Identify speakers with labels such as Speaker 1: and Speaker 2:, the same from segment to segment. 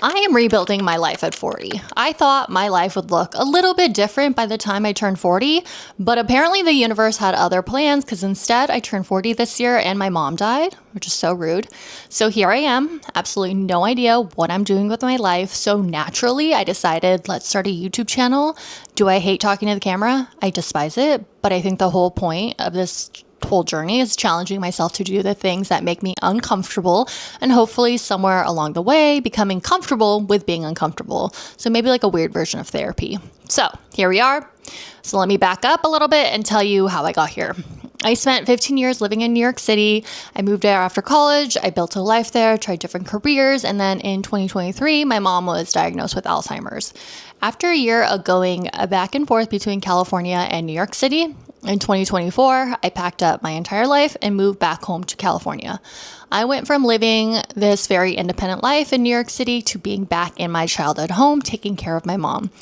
Speaker 1: I am rebuilding my life at 40. I thought my life would look a little bit different by the time I turned 40, but apparently the universe had other plans because instead I turned 40 this year and my mom died, which is so rude. So here I am, absolutely no idea what I'm doing with my life. So naturally I decided, let's start a YouTube channel. Do I hate talking to the camera? I despise it, but I think the whole point of this whole journey is challenging myself to do the things that make me uncomfortable and hopefully somewhere along the way becoming comfortable with being uncomfortable. So maybe like a weird version of therapy. So here we are. So let me back up a little bit and tell you how I got here. I spent 15 years living in New York City. I moved there after college. I built a life there, tried different careers. And then in 2023, my mom was diagnosed with Alzheimer's. After a year of going back and forth between California and New York City, in 2024, I packed up my entire life and moved back home to California. I went from living this very independent life in New York City to being back in my childhood home, taking care of my mom.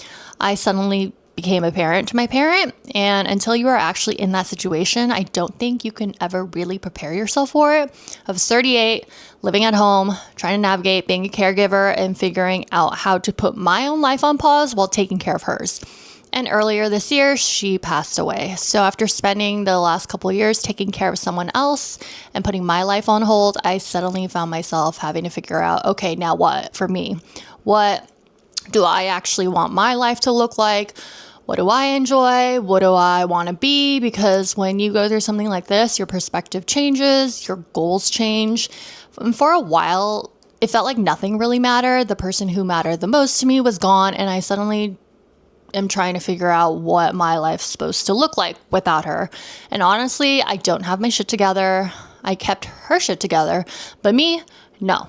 Speaker 1: I suddenly became a parent to my parent, and until you are actually in that situation, I don't think you can ever really prepare yourself for it. I was 38, living at home, trying to navigate being a caregiver and figuring out how to put my own life on pause while taking care of hers. And earlier this year, she passed away. So after spending the last couple of years taking care of someone else and putting my life on hold, I suddenly found myself having to figure out, okay, now what for me? What do I actually want my life to look like? What do I enjoy? What do I want to be? Because when you go through something like this, your perspective changes, your goals change. And for a while, it felt like nothing really mattered. The person who mattered the most to me was gone, and I suddenly am trying to figure out what my life's supposed to look like without her. And honestly, I don't have my shit together. I kept her shit together, but me, no.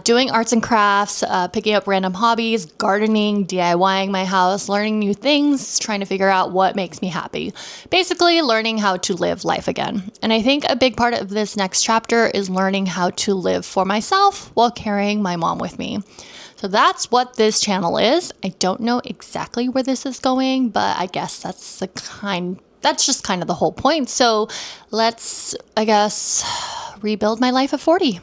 Speaker 1: Doing arts and crafts, picking up random hobbies, gardening, DIYing my house, learning new things, trying to figure out what makes me happy. Basically, learning how to live life again. And I think a big part of this next chapter is learning how to live for myself while carrying my mom with me. So that's what this channel is. I don't know exactly where this is going, but I guess that's just kind of the whole point. So let's, I guess, rebuild my life at 40.